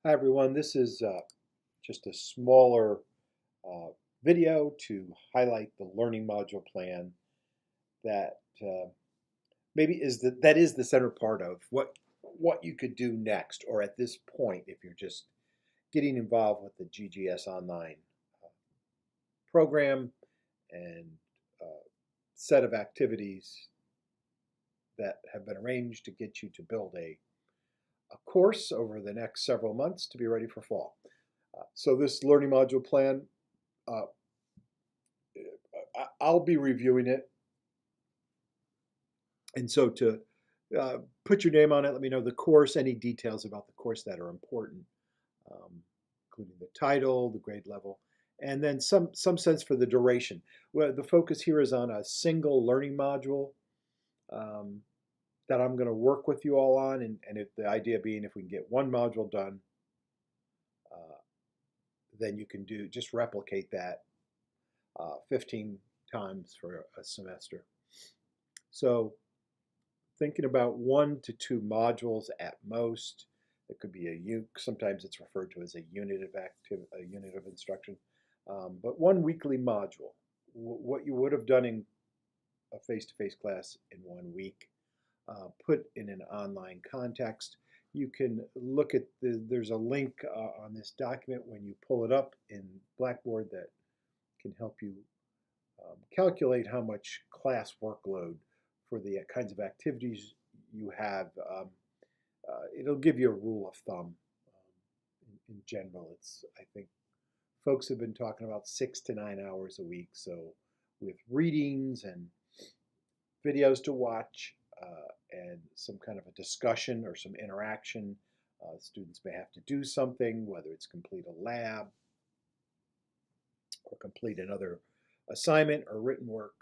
Hi everyone, this is just a smaller uh, video to highlight the learning module plan that maybe that is the center part of what you could do next, or at this point if you're just getting involved with the GGS Online uh, program and uh, set of activities that have been arranged to get you to build a course over the next several months to be ready for fall. So this learning module plan, uh, I'll be reviewing it. And so to put your name on it, let me know the course, any details about the course that are important, um, including the title, the grade level, and then some sense for the duration. Well, the focus here is on a single learning module um, that I'm going to work with you all on, and if the idea being if we can get one module done, uh, then you can just replicate that 15 times for a semester. So thinking about 1 to 2 modules at most. It could be sometimes it's referred to as a unit of a unit of instruction. But one weekly module, what you would have done in a face-to-face class in 1 week, put in an online context. You can look at there's a link on this document when you pull it up in Blackboard that can help you calculate how much class workload for the kinds of activities you have. It'll give you a rule of thumb. In general, I think folks have been talking about 6 to 9 hours a week. So with readings and videos to watch and some kind of a discussion or some interaction, students may have to do something, whether it's complete a lab or complete another assignment or written work,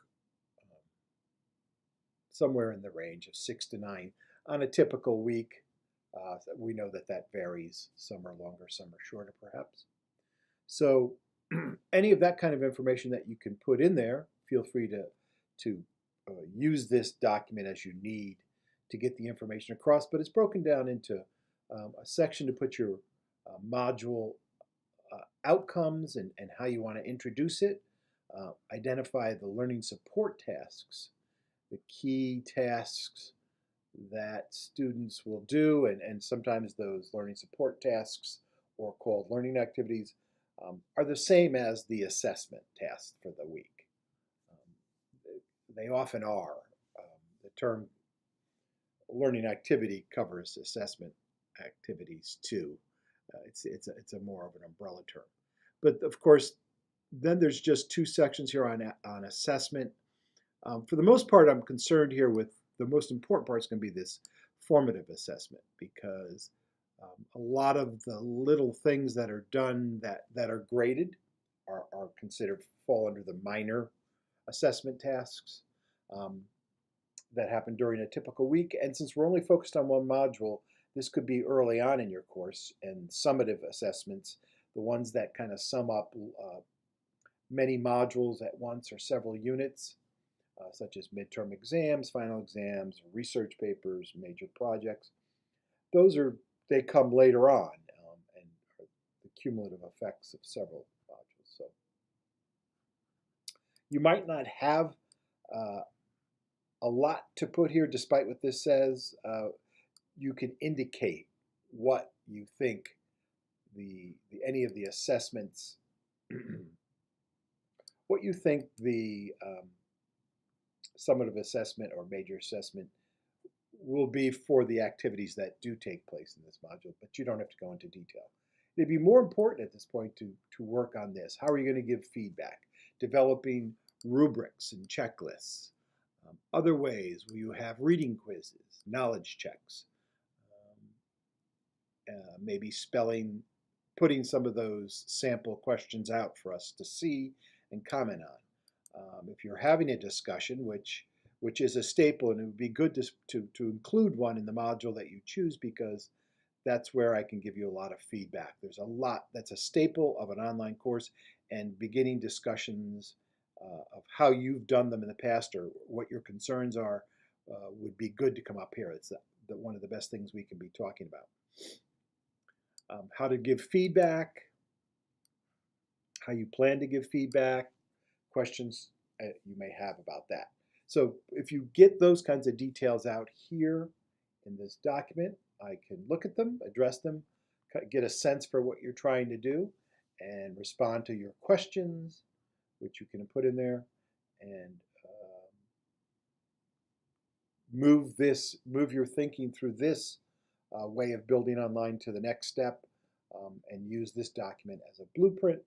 somewhere in the range of 6 to 9 on a typical week. We know that varies. Some are longer, some are shorter, perhaps. So any of that kind of information that you can put in there, feel free to use this document as you need to get the information across. But it's broken down into a section to put your module outcomes and how you want to introduce it, identify the learning support tasks, the key tasks that students will do, and sometimes those learning support tasks, or called learning activities, are the same as the assessment tasks for the week. They often are. The term learning activity covers assessment activities too. It's a more of an umbrella term. But of course, then there's just 2 sections here on assessment. For the most part, I'm concerned here with the most important part is going to be this formative assessment, because a lot of the little things that are done that are graded are considered fall under the minor assessment tasks um, that happen during a typical week. And since we're only focused on one module, this could be early on in your course, and summative assessments, the ones that kind of sum up many modules at once or several units, such as midterm exams, final exams, research papers, major projects. They come later on and are the cumulative effects of several modules. So you might not have uh, a lot to put here, despite what this says. You can indicate what you think any of the assessments, what you think the summative assessment or major assessment will be for the activities that do take place in this module, but you don't have to go into detail. It'd be more important at this point to work on this. How are you going to give feedback? Developing rubrics and checklists. Other ways, will you have reading quizzes, knowledge checks, maybe putting some of those sample questions out for us to see and comment on. If you're having a discussion, which is a staple, and it would be good to include one in the module that you choose, because that's where I can give you a lot of feedback. There's a lot that's a staple of an online course, and beginning discussions of how you've done them in the past or what your concerns are would be good to come up here. It's one of the best things we can be talking about. how to give feedback, how you plan to give feedback, questions you may have about that. So if you get those kinds of details out here in this document, I can look at them, address them, get a sense for what you're trying to do, and respond to your questions, which you can put in there, and move your thinking through this way of building online to the next step, and use this document as a blueprint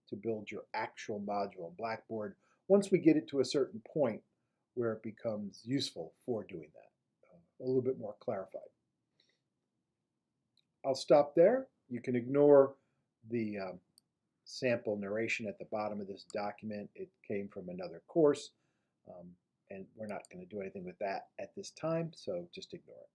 to build your actual module in Blackboard once we get it to a certain point where it becomes useful for doing that, a little bit more clarified. I'll stop there. You can ignore the sample narration at the bottom of this document. It came from another course, and we're not going to do anything with that at this time, so just ignore it.